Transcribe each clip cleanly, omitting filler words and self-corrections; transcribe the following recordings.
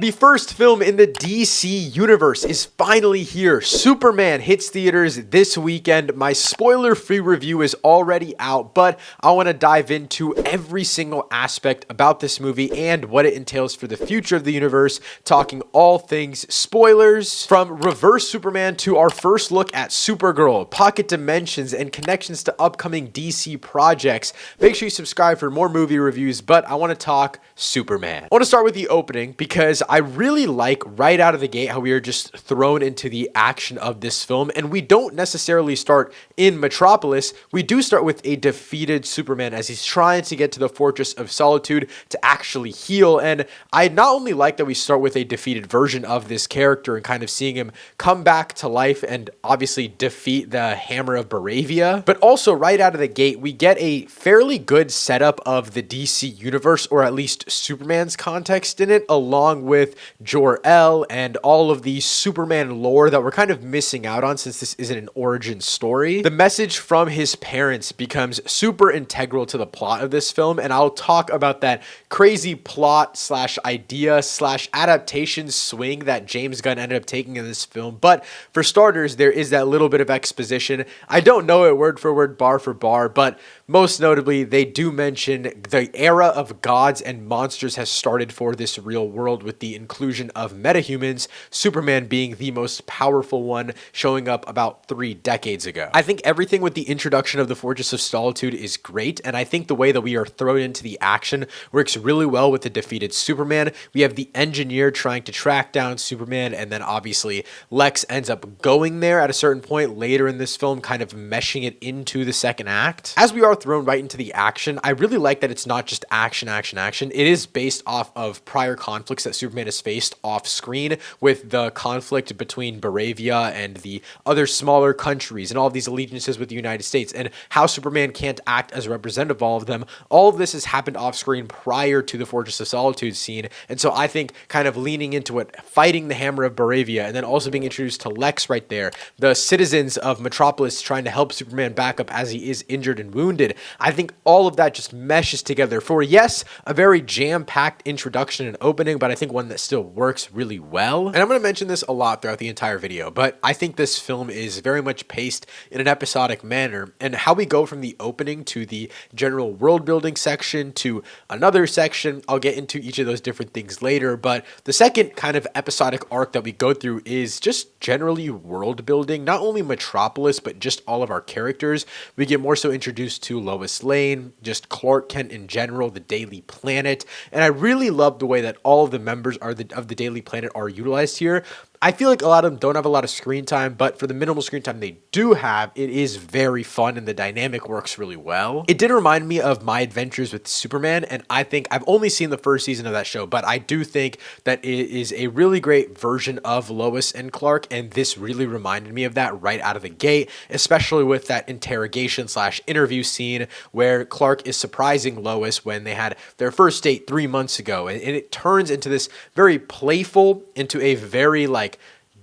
The first film in the DC universe is finally here. Superman hits theaters this weekend. My spoiler-free review is already out, but I want to dive into every single aspect about this movie and what it entails for the future of the universe, talking all things spoilers, from Reverse Superman to our first look at Supergirl, pocket dimensions, and connections to upcoming DC projects. Make sure you subscribe for more movie reviews, but I want to talk Superman. I want to start with the opening because I really like right out of the gate how we are just thrown into the action of this film, and we don't necessarily start in Metropolis. We do start with a defeated Superman as he's trying to get to the Fortress of Solitude to actually heal, and I not only like that we start with a defeated version of this character and kind of seeing him come back to life and obviously defeat the Hammer of Baravia, but also right out of the gate we get a fairly good setup of the DC universe, or at least Superman's context in it, along with Jor-El and all of the Superman lore that we're kind of missing out on since this isn't an origin story. The message from his parents becomes super integral to the plot of this film, and I'll talk about that crazy plot slash idea slash adaptation swing that James Gunn ended up taking in this film. But for starters, there is that little bit of exposition. I don't know it word for word, bar for bar, but most notably, they do mention the era of gods and monsters has started for this real world with the inclusion of metahumans, Superman being the most powerful one, showing up about 3 decades ago. I think everything with the introduction of the Fortress of Solitude is great, and I think the way that we are thrown into the action works really well with the defeated Superman. We have the engineer trying to track down Superman, and then obviously Lex ends up going there at a certain point later in this film, kind of meshing it into the second act. As we are thrown right into the action, I really like that it's not just action. It is based off of prior conflicts that Superman has faced off screen, with the conflict between Baravia and the other smaller countries and all of these allegiances with the United States, and how Superman can't act as a representative of all of them. All of this has happened off screen prior to the Fortress of Solitude scene, and so I think kind of leaning into it, fighting the Hammer of Baravia, and then also being introduced to Lex right there, the citizens of Metropolis trying to help Superman back up as he is injured and wounded. I think all of that just meshes together for, yes, a very jam-packed introduction and opening, but I think one that still works really well. And I'm going to mention this a lot throughout the entire video, but I think this film is very much paced in an episodic manner, and how we go from the opening to the general world building section to another section, I'll get into each of those different things later, but the second kind of episodic arc that we go through is just generally world building, not only Metropolis, but just all of our characters. We get more so introduced to Lois Lane, just Clark Kent in general, the Daily Planet, and I really love the way that all of the members of the Daily Planet are utilized here. I feel like a lot of them don't have a lot of screen time, but for the minimal screen time they do have, it is very fun and the dynamic works really well. It did remind me of My Adventures with Superman, and I think I've only seen the first season of that show, but I do think that it is a really great version of Lois and Clark, and this really reminded me of that right out of the gate, especially with that interrogation slash interview scene where Clark is surprising Lois when they had their first date 3 months ago, and it turns into this very playful, into a very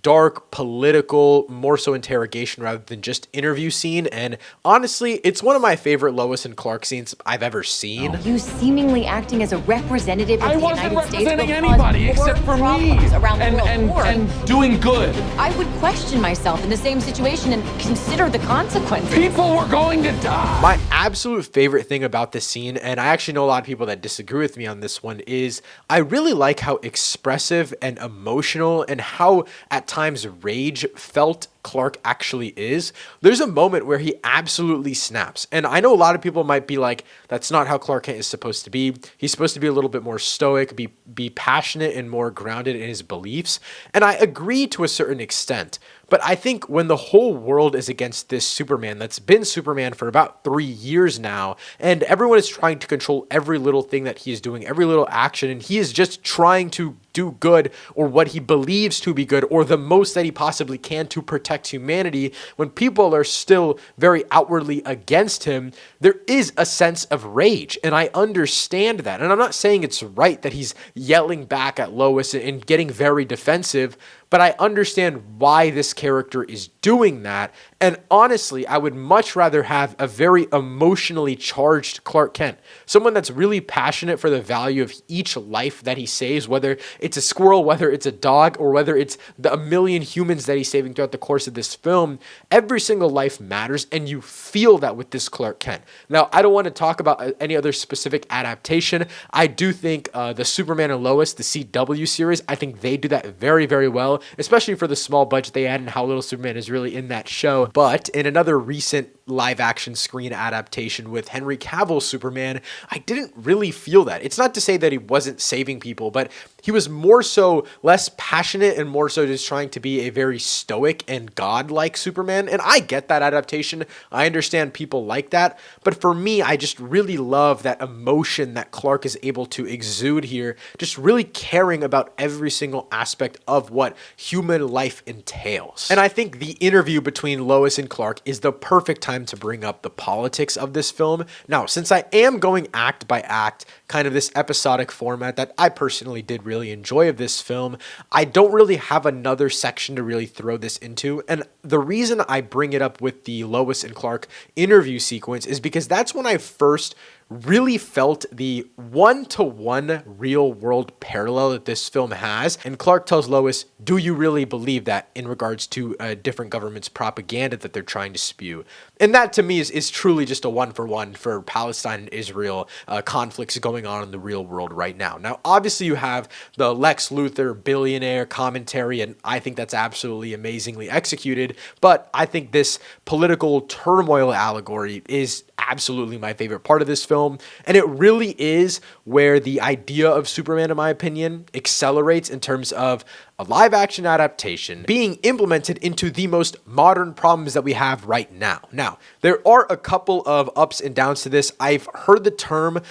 dark, political, more so interrogation rather than just interview scene. And honestly, it's one of my favorite Lois and Clark scenes I've ever seen. You seemingly acting as a representative of the United States. I wasn't representing anybody except for me and doing good. I would question myself in the same situation and consider the consequences. People were going to die. My absolute favorite thing about this scene, and I actually know a lot of people that disagree with me on this one, is I really like how expressive and emotional and how at times rage felt Clark actually is. There's a moment where he absolutely snaps, and I know a lot of people might be like, that's not how Clark Kent is supposed to be. He's supposed to be a little bit more stoic, be passionate and more grounded in his beliefs, and I agree to a certain extent. But I think when the whole world is against this Superman that's been Superman for about 3 years now, and everyone is trying to control every little thing that he is doing, every little action, and he is just trying to do good, or what he believes to be good, or the most that he possibly can to protect humanity, when people are still very outwardly against him, there is a sense of rage, and I understand that. And I'm not saying it's right that he's yelling back at Lois and getting very defensive, but I understand why this character is doing that. And honestly, I would much rather have a very emotionally charged Clark Kent, someone that's really passionate for the value of each life that he saves, whether it's a squirrel, whether it's a dog, or whether it's a million humans that he's saving throughout the course of this film. Every single life matters, and you feel that with this Clark Kent. Now, I don't want to talk about any other specific adaptation. I do think the Superman and Lois, the CW series, I think they do that very, very well, especially for the small budget they had and how little Superman is really in that show. But in another recent live action screen adaptation with Henry Cavill's Superman, I didn't really feel that. It's not to say that he wasn't saving people, but he was more so less passionate and more so just trying to be a very stoic and godlike Superman. And I get that adaptation. I understand people like that. But for me, I just really love that emotion that Clark is able to exude here, just really caring about every single aspect of what human life entails. And I think the interview between Lois and Clark is the perfect time to bring up the politics of this film. Now, since I am going act by act, kind of this episodic format that I personally did really enjoy of this film, I don't really have another section to really throw this into. And the reason I bring it up with the Lois and Clark interview sequence is because that's when I first really felt the one-to-one real-world parallel that this film has. And Clark tells Lois, do you really believe that, in regards to a different government's propaganda that they're trying to spew? And that to me is truly just a one-for-one for Palestine and Israel conflicts going on in the real world right now. Now, obviously you have the Lex Luthor billionaire commentary, and I think that's absolutely amazingly executed, but I think this political turmoil allegory is absolutely my favorite part of this film, and it really is where the idea of Superman, in my opinion, accelerates in terms of a live action adaptation being implemented into the most modern problems that we have right now. Now, there are a couple of ups and downs to this. I've heard the term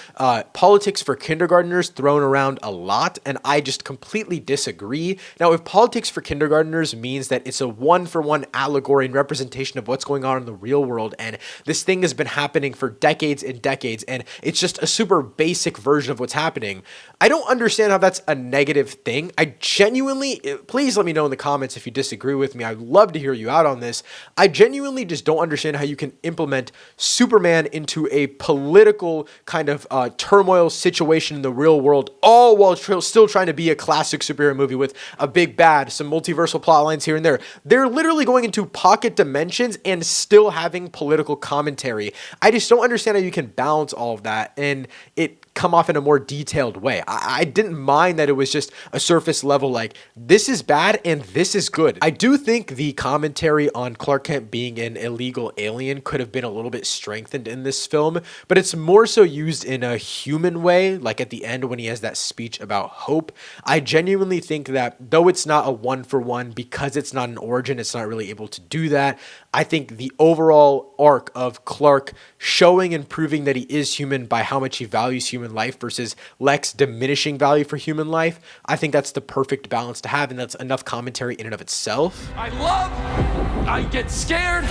politics for kindergartners thrown around a lot, and I just completely disagree. Now, if politics for kindergartners means that it's a one-for-one allegory and representation of what's going on in the real world, and this thing has been happening for decades and decades, and it's just a super basic version of what's happening, I don't understand how that's a negative thing. I genuinely, please let me know in the comments if you disagree with me. I'd love to hear you out on this. I genuinely just don't understand how you can implement Superman into a political kind of turmoil situation in the real world, all while still trying to be a classic superhero movie with a big bad, some multiversal plot lines here and there. They're literally going into pocket dimensions and still having political commentary. I just don't understand how you can balance all of that and it come off in a more detailed way. I didn't mind that it was just a surface level, like, this is bad and this is good. I do think the commentary on Clark Kent being an illegal alien could have been a little bit strengthened in this film, but it's more so used in a human way, like at the end when he has that speech about hope. I genuinely think that though it's not a one-for-one, because it's not an origin, it's not really able to do that. I think the overall arc of Clark showing and proving that he is human by how much he values human life versus Lex diminishing value for human life, I think that's the perfect balance to have, and that's enough commentary in and of itself. I get scared,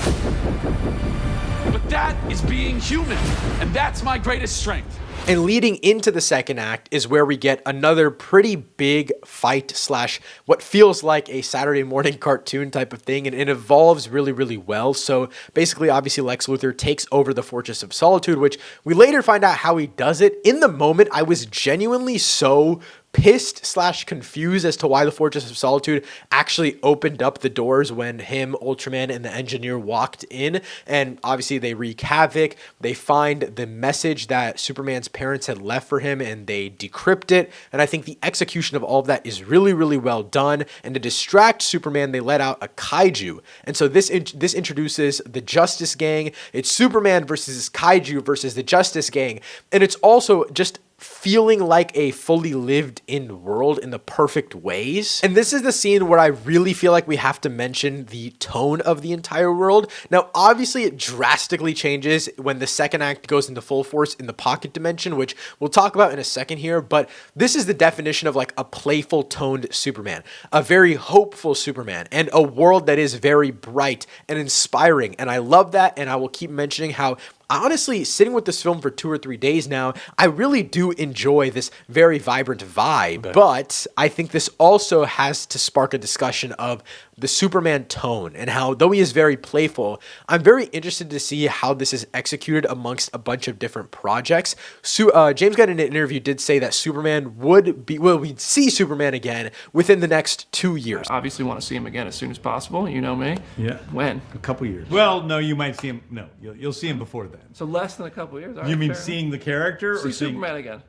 but that is being human, and that's my greatest strength. And leading into the second act is where we get another pretty big fight slash what feels like a Saturday morning cartoon type of thing, and it evolves really, really well. So basically, obviously, Lex Luthor takes over the Fortress of Solitude, which we later find out how he does it. In the moment, I was genuinely so pissed slash confused as to why the Fortress of Solitude actually opened up the doors when him, Ultraman, and the engineer walked in. And obviously they wreak havoc. They find the message that Superman's parents had left for him and they decrypt it. And I think the execution of all of that is really, really well done. And to distract Superman, they let out a kaiju. And so this introduces the Justice Gang. It's Superman versus kaiju versus the Justice Gang. And it's also just feeling like a fully lived in world in the perfect ways. And this is the scene where I really feel like we have to mention the tone of the entire world. Now, obviously it drastically changes when the second act goes into full force in the pocket dimension, which we'll talk about in a second here, but this is the definition of like a playful toned Superman, a very hopeful Superman, and a world that is very bright and inspiring. And I love that, and I will keep mentioning how honestly, sitting with this film for 2 or 3 days now, I really do enjoy this very vibrant vibe. But I think this also has to spark a discussion of the Superman tone and how, though he is very playful, I'm very interested to see how this is executed amongst a bunch of different projects. James Gunn in an interview did say that we'd see Superman again within the next 2 years. I obviously want to see him again as soon as possible. You know me. Yeah. When? A couple years. Well, no, you might see him. No, you'll see him before then. So less than a couple years. All You right, mean fair seeing the character enough. or See seeing Superman again?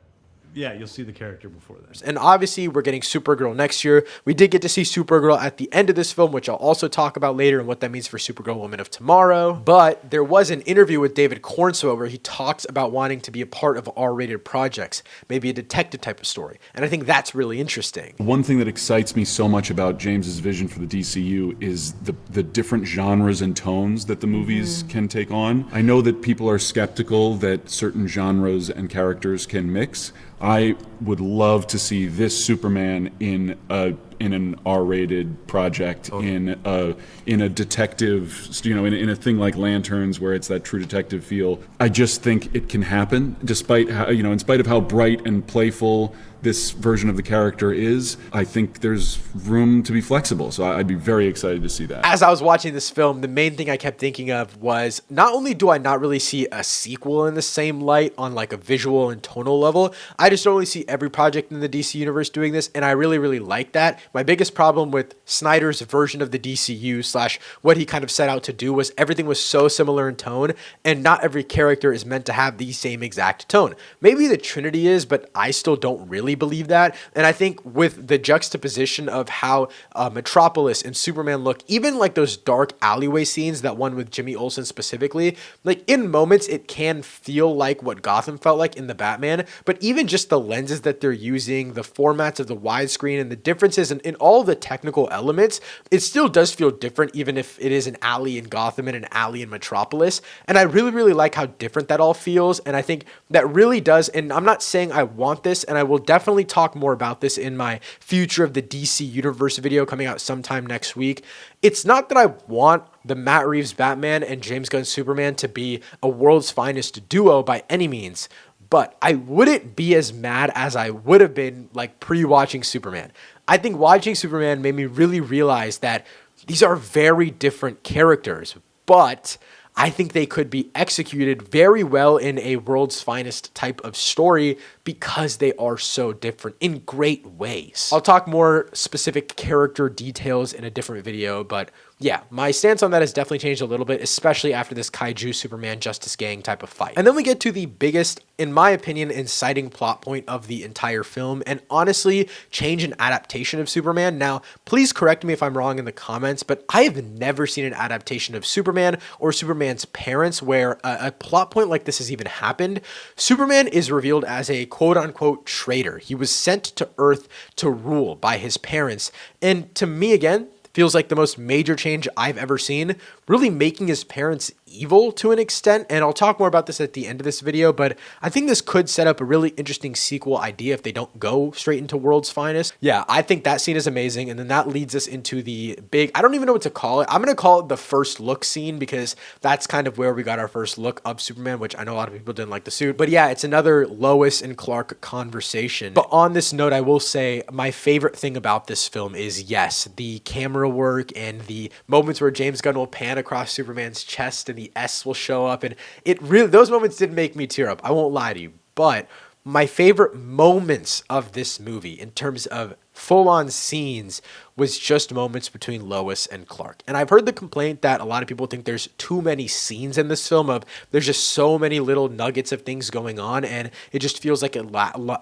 Yeah, you'll see the character before that. And obviously, we're getting Supergirl next year. We did get to see Supergirl at the end of this film, which I'll also talk about later and what that means for Supergirl Woman of Tomorrow. But there was an interview with David Cornswell where he talks about wanting to be a part of R-rated projects, maybe a detective type of story. And I think that's really interesting. One thing that excites me so much about James's vision for the DCU is the different genres and tones that the movies can take on. I know that people are skeptical that certain genres and characters can mix. I would love to see this Superman in an R-rated project, in a detective, in a thing like Lanterns, where it's that true detective feel. I just think it can happen, despite how, in spite of how bright and playful this version of the character is. I think there's room to be flexible, so I'd be very excited to see that. As I was watching this film, the main thing I kept thinking of was, not only do I not really see a sequel in the same light on like a visual and tonal level, I just only see every project in the DC universe doing this, and I really, really like that. My biggest problem with Snyder's version of the DCU / what he kind of set out to do was everything was so similar in tone, and not every character is meant to have the same exact tone. Maybe the Trinity is, but I still don't really believe that. And I think with the juxtaposition of how Metropolis and Superman look, even like those dark alleyway scenes, that one with Jimmy Olsen specifically, like in moments it can feel like what Gotham felt like in the Batman, but even just the lenses that they're using, the formats of the widescreen, and the differences in all the technical elements, it still does feel different, even if it is an alley in Gotham and an alley in Metropolis. And I really, really like how different that all feels. And I think that really does, and I'm not saying I want this, and I will definitely talk more about this in my Future of the DC Universe video coming out sometime next week. It's not that I want the Matt Reeves Batman and James Gunn Superman to be a world's finest duo by any means, but I wouldn't be as mad as I would have been like pre-watching Superman. I think watching Superman made me really realize that these are very different characters, but I think they could be executed very well in a world's finest type of story because they are so different in great ways. I'll talk more specific character details in a different video, but yeah, my stance on that has definitely changed a little bit, especially after this Kaiju Superman Justice Gang type of fight. And then we get to the biggest, in my opinion, inciting plot point of the entire film, and honestly, change and adaptation of Superman. Now, please correct me if I'm wrong in the comments, but I have never seen an adaptation of Superman or Superman's parents where a plot point like this has even happened. Superman is revealed as a quote-unquote traitor. He was sent to Earth to rule by his parents, and to me, again, feels like the most major change I've ever seen, really making his parents evil to an extent. And I'll talk more about this at the end of this video, but I think this could set up a really interesting sequel idea if they don't go straight into World's Finest. Yeah, I think that scene is amazing. And then that leads us into the big, I don't even know what to call it. I'm going to call it the first look scene because that's kind of where we got our first look of Superman, which I know a lot of people didn't like the suit. But yeah, it's another Lois and Clark conversation. But on this note, I will say my favorite thing about this film is, yes, the camera work and the moments where James Gunn will pan across Superman's chest and the S will show up, and it really, those moments did make me tear up. I won't lie to you, but my favorite moments of this movie in terms of full-on scenes was just moments between Lois and Clark. And I've heard the complaint that a lot of people think there's too many scenes in this film, of there's just so many little nuggets of things going on, and it just feels like it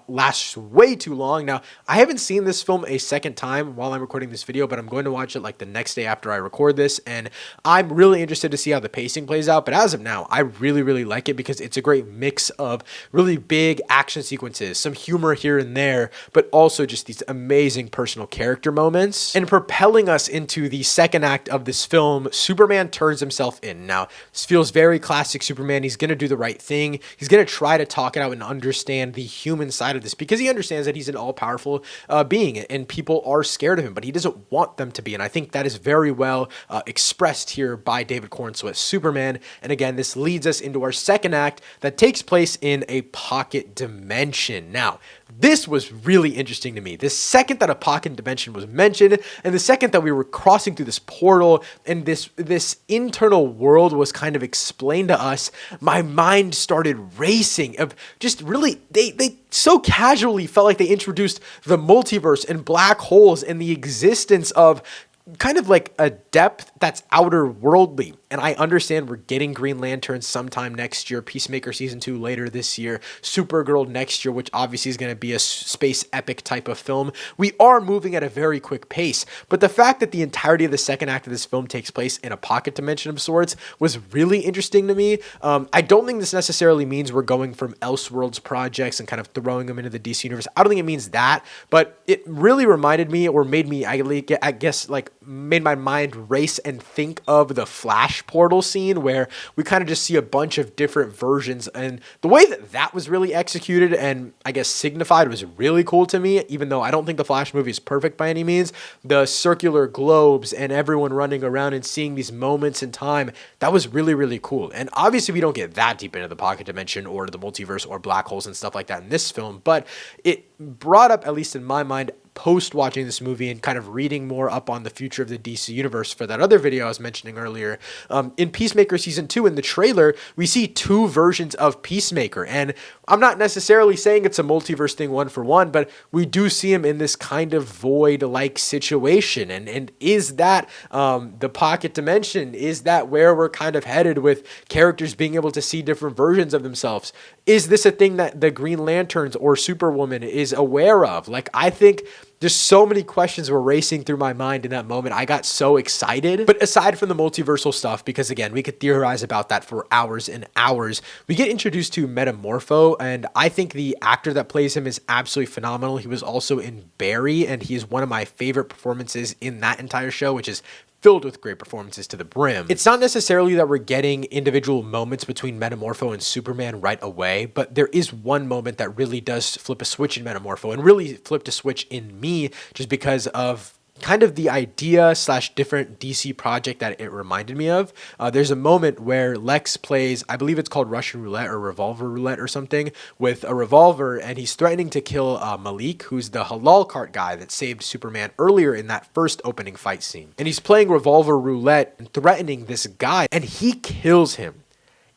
lasts way too long. Now, I haven't seen this film a second time while I'm recording this video, but I'm going to watch it like the next day after I record this, and I'm really interested to see how the pacing plays out. But as of now, I really, really like it because it's a great mix of really big action sequences, some humor here and there, but also just these amazing personal character moments. Multiverse. And propelling us into the second act of this film, Superman turns himself in. Now, this feels very classic Superman. He's going to do the right thing. He's going to try to talk it out and understand the human side of this because he understands that he's an all-powerful being and people are scared of him, but he doesn't want them to be. And I think that is very well expressed here by David Cornsweet's Superman. And again, this leads us into our second act that takes place in a pocket dimension. Now, this was really interesting to me. The second that a pocket dimension was mentioned, and the second that we were crossing through this portal, and this internal world was kind of explained to us, my mind started racing. Of just really, they so casually felt like they introduced the multiverse and black holes and the existence of kind of like a depth that's outer worldly. And I understand we're getting Green Lantern sometime next year, Peacemaker season 2 later this year, Supergirl next year, which obviously is going to be a space epic type of film. We are moving at a very quick pace, but the fact that the entirety of the second act of this film takes place in a pocket dimension of sorts was really interesting to me. I don't think this necessarily means we're going from Elseworlds projects and kind of throwing them into the DC universe. I don't think it means that, but it really reminded me, or made me, I guess, like made my mind race and think of the Flash portal scene where we kind of just see a bunch of different versions, and the way that was really executed and I guess signified was really cool to me, even though I don't think the Flash movie is perfect by any means. The circular globes and everyone running around and seeing these moments in time, that was really, really cool. And obviously we don't get that deep into the pocket dimension or the multiverse or black holes and stuff like that in this film, but it brought up, at least in my mind, post watching this movie and kind of reading more up on the future of the DC universe for that other video I was mentioning earlier, in Peacemaker season 2, in the trailer, we see two versions of Peacemaker. And I'm not necessarily saying it's a multiverse thing one for one, but we do see him in this kind of void-like situation. And is that the pocket dimension? Is that where we're kind of headed with characters being able to see different versions of themselves? Is this a thing that the Green Lanterns or Superwoman is aware of? Like, I think just so many questions were racing through my mind in that moment. I got so excited. But aside from the multiversal stuff, because again, we could theorize about that for hours and hours, we get introduced to Metamorpho, and I think the actor that plays him is absolutely phenomenal. He was also in Barry, and he's one of my favorite performances in that entire show, which is filled with great performances to the brim. It's not necessarily that we're getting individual moments between Metamorpho and Superman right away, but there is one moment that really does flip a switch in Metamorpho, and really flipped a switch in me just because of kind of the idea / different DC project that it reminded me of. There's a moment where Lex plays, I believe it's called Russian roulette or revolver roulette or something, with a revolver, and he's threatening to kill Malik, who's the halal cart guy that saved Superman earlier in that first opening fight scene. And he's playing revolver roulette and threatening this guy, and he kills him.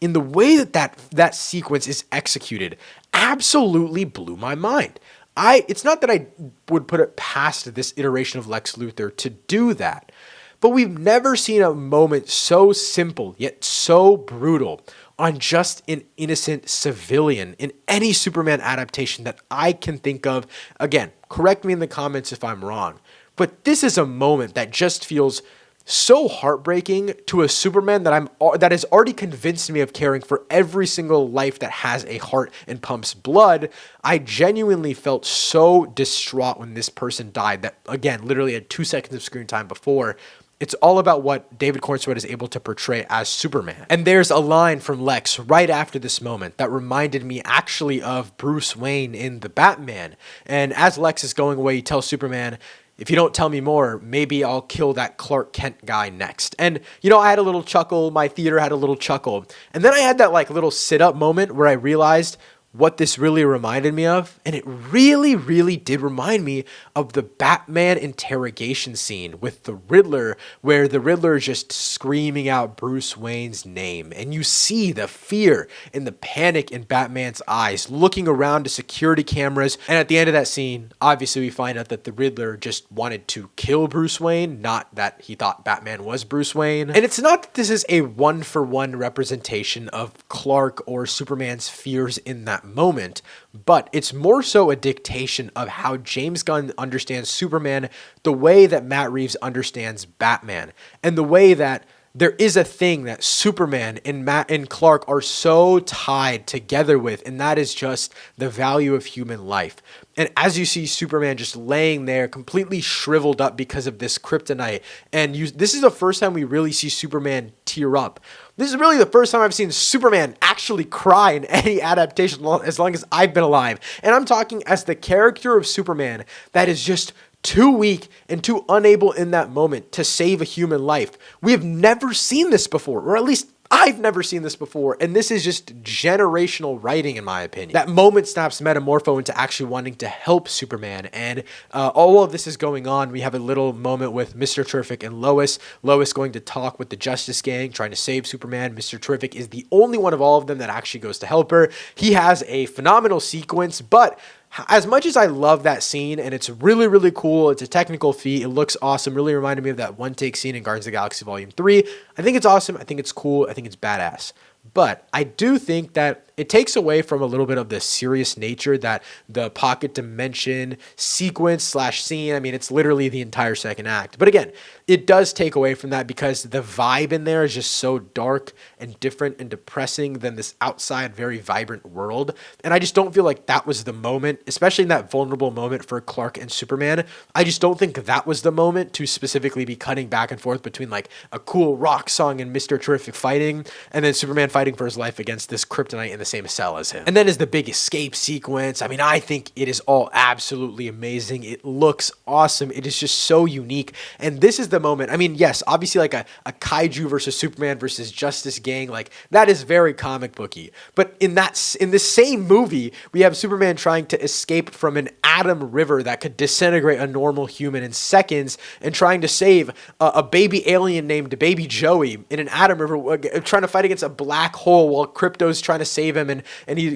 In the way that sequence is executed, absolutely blew my mind. It's not that I would put it past this iteration of Lex Luthor to do that, but we've never seen a moment so simple yet so brutal on just an innocent civilian in any Superman adaptation that I can think of. Again, correct me in the comments if I'm wrong, but this is a moment that just feels so heartbreaking to a Superman that has already convinced me of caring for every single life that has a heart and pumps blood. I genuinely felt so distraught when this person died that, again, literally had 2 seconds of screen time before. It's all about what David Cornsweet is able to portray as Superman. And there's a line from Lex right after this moment that reminded me actually of Bruce Wayne in The Batman. And as Lex is going away, he tells Superman, "If you don't tell me more, maybe I'll kill that Clark Kent guy next." And, I had a little chuckle. My theater had a little chuckle. And then I had that little sit-up moment where I realized what this really reminded me of. And it really, really did remind me of the Batman interrogation scene with the Riddler, where the Riddler is just screaming out Bruce Wayne's name. And you see the fear and the panic in Batman's eyes, looking around to security cameras. And at the end of that scene, obviously we find out that the Riddler just wanted to kill Bruce Wayne, not that he thought Batman was Bruce Wayne. And it's not that this is a one-for-one representation of Clark or Superman's fears in that moment, but it's more so a dictation of how James Gunn understands Superman the way that Matt Reeves understands Batman, and the way that there is a thing that Superman and Matt and Clark are so tied together with, and that is just the value of human life. And as you see Superman just laying there completely shriveled up because of this kryptonite, and this is the first time we really see Superman tear up. This is really the first time I've seen Superman actually cry in any adaptation as long as I've been alive. And I'm talking as the character of Superman that is just too weak and too unable in that moment to save a human life. We have never seen this before, or at least I've never seen this before, and this is just generational writing, in my opinion. That moment snaps Metamorpho into actually wanting to help Superman, and all of this is going on. We have a little moment with Mr. Terrific and Lois. Lois going to talk with the Justice Gang, trying to save Superman. Mr. Terrific is the only one of all of them that actually goes to help her. He has a phenomenal sequence, but as much as I love that scene, and it's really, really cool, it's a technical feat, it looks awesome, really reminded me of that one-take scene in Guardians of the Galaxy Volume 3. I think it's awesome, I think it's cool, I think it's badass. But I do think that it takes away from a little bit of the serious nature that the pocket dimension sequence / scene, I mean, it's literally the entire second act. But again, it does take away from that because the vibe in there is just so dark and different and depressing than this outside, very vibrant world. And I just don't feel like that was the moment, especially in that vulnerable moment for Clark and Superman. I just don't think that was the moment to specifically be cutting back and forth between like a cool rock song and Mr. Terrific fighting, and then Superman fighting for his life against this kryptonite in the same cell as him. And then is the big escape sequence. I mean, I think it is all absolutely amazing. It looks awesome. It is just so unique. And this is the moment. I mean, yes, obviously like a kaiju versus Superman versus Justice Gang, like that is very comic booky. But in this same movie, we have Superman trying to escape from an atom river that could disintegrate a normal human in seconds, and trying to save a baby alien named Baby Joey in an atom river, trying to fight against a black hole while Crypto's trying to save him, and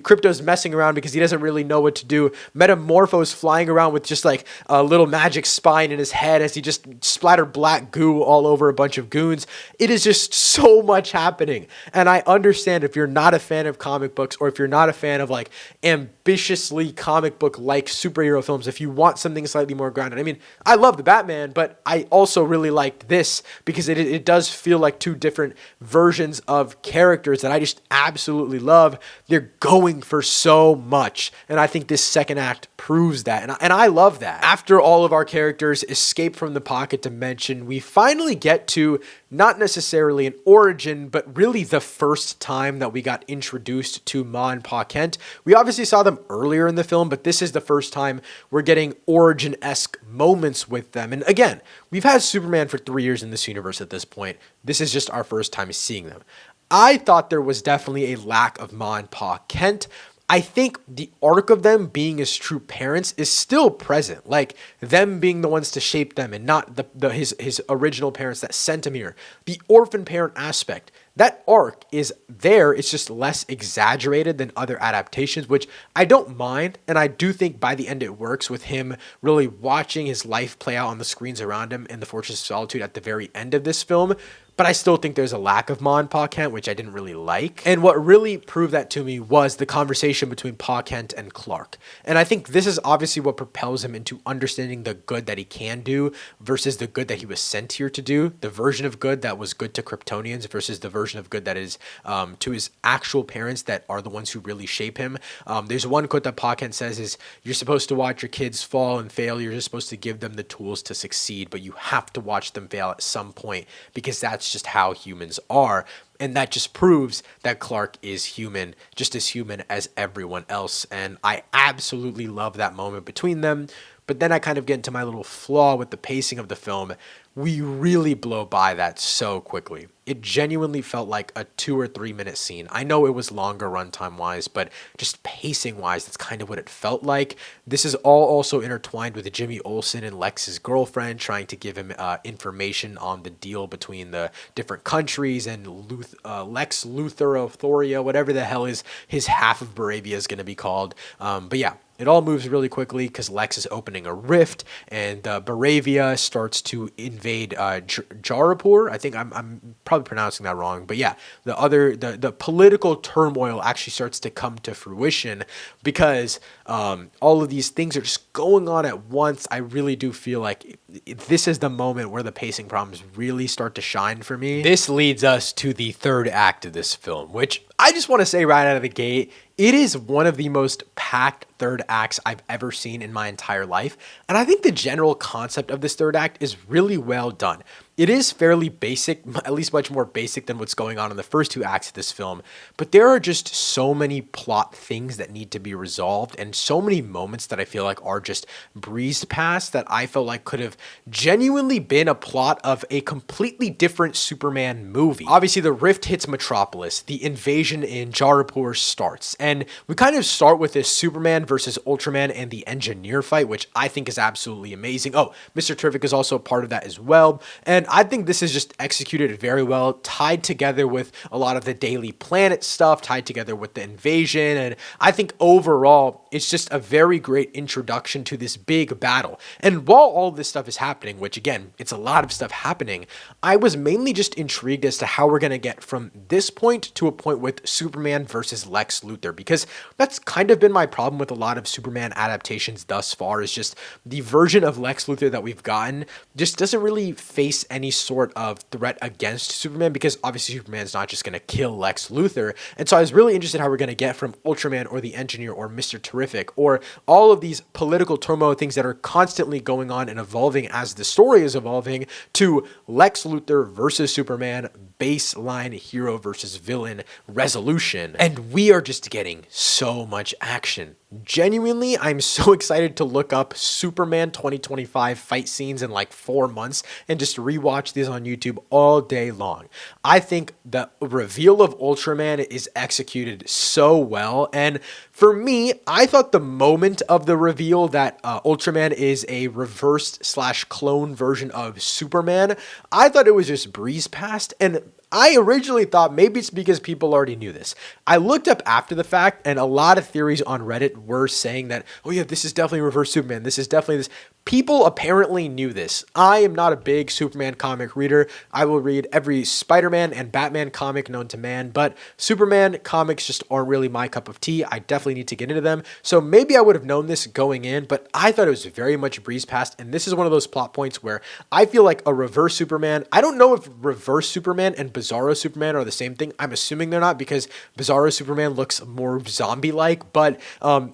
Crypto's messing around because he doesn't really know what to do. Metamorpho's flying around with just like a little magic spine in his head as he just splattered black goo all over a bunch of goons. It is just so much happening. And I understand if you're not a fan of comic books, or if you're not a fan of like ambitiously comic book like superhero films, if you want something slightly more grounded. I mean, I love the Batman, but I also really liked this because it does feel like two different versions of characters that I just absolutely love. They're going for so much, and I think this second act proves that, and I love that. After all of our characters escape from the pocket dimension, we finally get to not necessarily an origin, but really the first time that we got introduced to Ma and Pa Kent. We obviously saw them earlier in the film, but this is the first time we're getting origin-esque moments with them. And again, we've had Superman for 3 years in this universe at this point. This is just our first time seeing them. I thought there was definitely a lack of Ma and Pa Kent. I think the arc of them being his true parents is still present, like them being the ones to shape them and not his original parents that sent him here. The orphan parent aspect, that arc is there. It's just less exaggerated than other adaptations, which I don't mind. And I do think by the end it works with him really watching his life play out on the screens around him in the Fortress of Solitude at the very end of this film. But I still think there's a lack of Ma and Pa Kent, which I didn't really like. And what really proved that to me was the conversation between Pa Kent and Clark. And I think this is obviously what propels him into understanding the good that he can do versus the good that he was sent here to do. The version of good that was good to Kryptonians versus the version of good that is to his actual parents that are the ones who really shape him. There's one quote that Pa Kent says is, "You're supposed to watch your kids fall and fail. You're just supposed to give them the tools to succeed, but you have to watch them fail at some point because that's just how humans are." And that just proves that Clark is human, just as human as everyone else. And I absolutely love that moment between them. But then I kind of get into my little flaw with the pacing of the film. We really blow by that so quickly. It genuinely felt like a 2 or 3 minute scene. I know it was longer runtime wise, but just pacing wise, that's kind of what it felt like. This is all also intertwined with Jimmy Olsen and Lex's girlfriend trying to give him information on the deal between the different countries, and Lex Luthor of Thoria, whatever the hell is his half of Baravia is going to be called. But yeah, It all moves really quickly because Lex is opening a rift, and Baravia starts to invade Jarapur. I think I'm probably pronouncing that wrong, but yeah, the political turmoil actually starts to come to fruition because all of these things are just going on at once. I really do feel like this is the moment where the pacing problems really start to shine for me. This leads us to the third act of this film, which I just want to say right out of the gate, it is one of the most packed third acts I've ever seen in my entire life. And I think the general concept of this third act is really well done. It is fairly basic, at least much more basic than what's going on in the first two acts of this film. But there are just so many plot things that need to be resolved and so many moments that I feel like are just breezed past that I felt like could have genuinely been a plot of a completely different Superman movie. Obviously, the rift hits Metropolis. The invasion in Jarapur starts. And we kind of start with this Superman versus Ultraman and the Engineer fight, which I think is absolutely amazing. Oh, Mr. Terrific is also a part of that as well. And I think this is just executed very well, tied together with a lot of the Daily Planet stuff, tied together with the invasion. And I think overall, it's just a very great introduction to this big battle. And while all this stuff is happening, which again, it's a lot of stuff happening, I was mainly just intrigued as to how we're going to get from this point to a point with Superman versus Lex Luthor, because that's kind of been my problem with a lot of Superman adaptations thus far, is just the version of Lex Luthor that we've gotten just doesn't really face any sort of threat against Superman, because obviously Superman's not just going to kill Lex Luthor. And so I was really interested how we're going to get from Ultraman or the Engineer or Mr. Terrific or all of these political turmoil things that are constantly going on and evolving as the story is evolving to Lex Luthor versus Superman, baseline hero versus villain resolution. And we are just getting so much action. Genuinely, I'm so excited to look up Superman 2025 fight scenes in like 4 months and just rewatch these on YouTube all day long. I think the reveal of Ultraman is executed so well. And for me, I thought the moment of the reveal that Ultraman is a reversed / clone version of Superman, I thought it was just breezed past. And I originally thought maybe it's because people already knew this. I looked up after the fact, and a lot of theories on Reddit were saying that, oh yeah, this is definitely reverse Superman. This is definitely this. People apparently knew this. I am not a big Superman comic reader. I will read every Spider-Man and Batman comic known to man, but Superman comics just aren't really my cup of tea. I definitely need to get into them. So maybe I would have known this going in, but I thought it was very much breezed past. And this is one of those plot points where I feel like a reverse Superman, I don't know if reverse Superman and Bizarro Superman are the same thing. I'm assuming they're not, because Bizarro Superman looks more zombie-like, but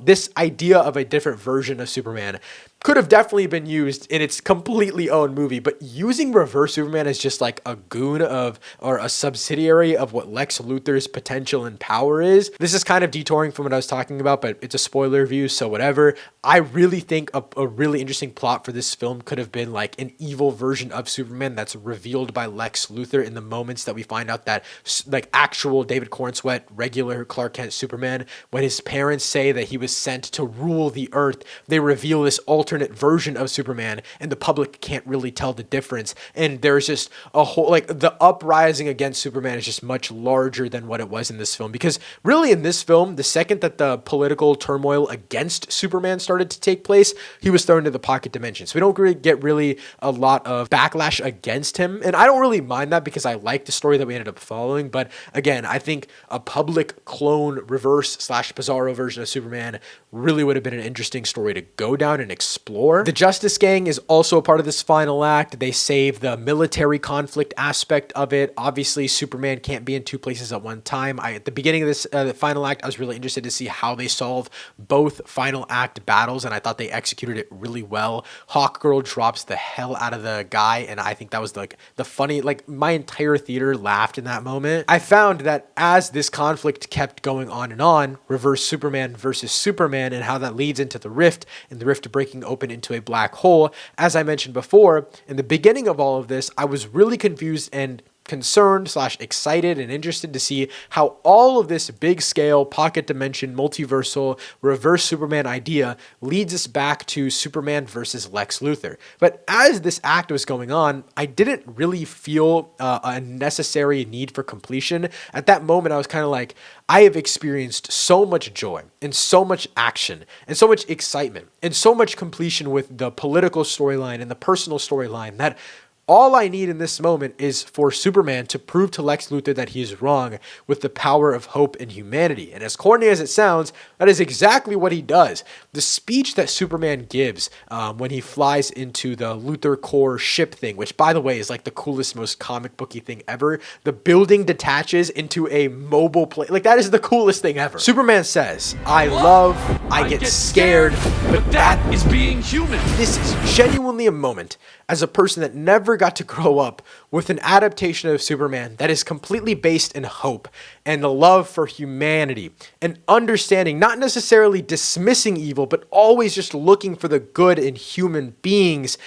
this idea of a different version of Superman could have definitely been used in its completely own movie, but using reverse Superman as just like a goon of, or a subsidiary of what Lex Luthor's potential and power is. This is kind of detouring from what I was talking about, but it's a spoiler review, so whatever. I really think a really interesting plot for this film could have been like an evil version of Superman that's revealed by Lex Luthor in the moments that we find out that like actual David Cornsweet, regular Clark Kent Superman, when his parents say that he was sent to rule the earth, they reveal this alternate version of Superman, and the public can't really tell the difference. And there's just a whole, like, the uprising against Superman is just much larger than what it was in this film, because really in this film, the second that the political turmoil against Superman started to take place, he was thrown into the pocket dimension. So we don't really get a lot of backlash against him, and I don't really mind that because I like the story that we ended up following. But again, I think a public clone reverse / Bizarro version of Superman really would have been an interesting story to go down and explore. The Justice Gang is also a part of this final act. They save the military conflict aspect of it. Obviously, Superman can't be in two places at one time. At the beginning of this the final act, I was really interested to see how they solve both final act battles, and I thought they executed it really well. Hawkgirl drops the hell out of the guy, and I think that was like the funny, like my entire theater laughed in that moment. I found that as this conflict kept going on and on, reverse Superman versus Superman, and how that leads into the rift, and the rift breaking open into a black hole. As I mentioned before, in the beginning of all of this, I was really confused and concerned / excited and interested to see how all of this big scale pocket dimension multiversal reverse Superman idea leads us back to Superman versus Lex Luthor. But as this act was going on, I didn't really feel a necessary need for completion. At that moment, I was kind of like, I have experienced so much joy and so much action and so much excitement and so much completion with the political storyline and the personal storyline that all I need in this moment is for Superman to prove to Lex Luthor that he is wrong with the power of hope and humanity. And as corny as it sounds, that is exactly what he does. The speech that Superman gives when he flies into the Luthor Corps ship thing, which by the way is like the coolest, most comic booky thing ever. The building detaches into a mobile plane. Like that is the coolest thing ever. Superman says, I love, I get scared, but that is being human. This is genuinely a moment as a person that never got to grow up with an adaptation of Superman that is completely based in hope and the love for humanity and understanding, not necessarily dismissing evil, but always just looking for the good in human beings.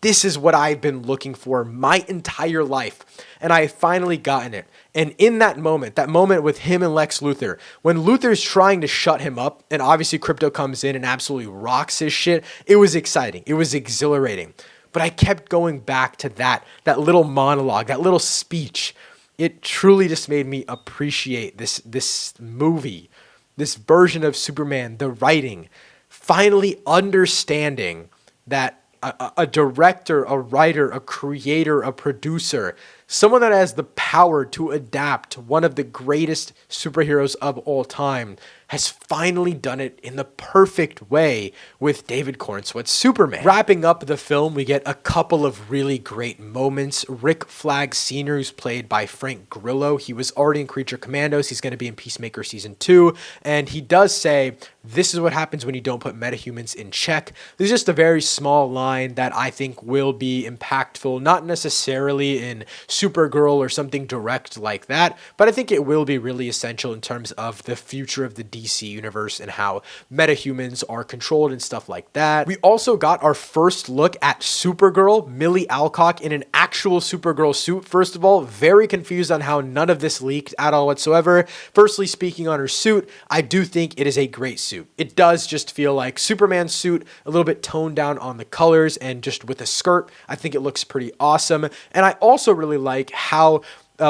This is what I've been looking for my entire life, and I have finally gotten it. And in that moment with him and Lex Luthor, when Luthor's trying to shut him up, and obviously Crypto comes in and absolutely rocks his shit, it was exciting. It was exhilarating. But I kept going back to that little monologue, that little speech. It truly just made me appreciate this movie, this version of Superman, the writing, finally understanding that a director, a writer, a creator, a producer, someone that has the power to adapt one of the greatest superheroes of all time has finally done it in the perfect way with David Cornsweet's Superman. Wrapping up the film, we get a couple of really great moments. Rick Flag Sr., who's played by Frank Grillo, he was already in Creature Commandos. He's going to be in Peacemaker Season 2. And he does say, this is what happens when you don't put metahumans in check. There's just a very small line that I think will be impactful, not necessarily in Supergirl or something direct like that, but I think it will be really essential in terms of the future of the DC universe and how metahumans are controlled and stuff like that. We also got our first look at Supergirl, Millie Alcock, in an actual Supergirl suit. First of all, very confused on how none of this leaked at all whatsoever. Firstly, speaking on her suit, I do think it is a great suit. It does just feel like Superman's suit, a little bit toned down on the colors and just with a skirt. I think it looks pretty awesome. And I also really like how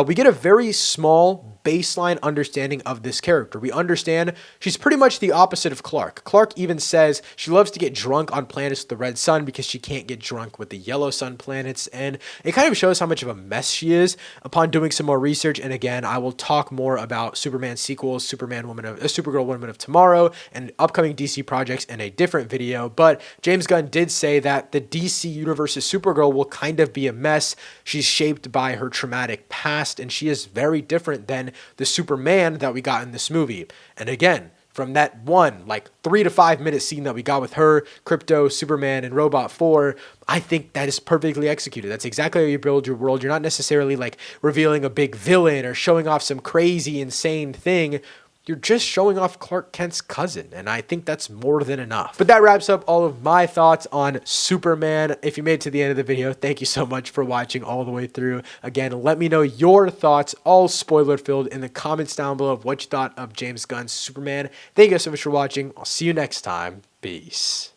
we get a very small baseline understanding of this character. We understand she's pretty much the opposite of Clark. Clark even says she loves to get drunk on planets with the red sun because she can't get drunk with the yellow sun planets, and it kind of shows how much of a mess she is upon doing some more research. And again, I will talk more about Superman sequels, Supergirl Woman of Tomorrow, and upcoming DC projects in a different video. But James Gunn did say that the DC universe's Supergirl will kind of be a mess. She's shaped by her traumatic past, and she is very different than the Superman that we got in this movie. And again, from that 3 to 5 minute scene that we got with her, Crypto, Superman, and Robot 4, I think that is perfectly executed. That's exactly how you build your world. You're not necessarily revealing a big villain or showing off some crazy, insane thing. You're just showing off Clark Kent's cousin, and I think that's more than enough. But that wraps up all of my thoughts on Superman. If you made it to the end of the video, thank you so much for watching all the way through. Again, let me know your thoughts, all spoiler-filled, in the comments down below of what you thought of James Gunn's Superman. Thank you guys so much for watching. I'll see you next time. Peace.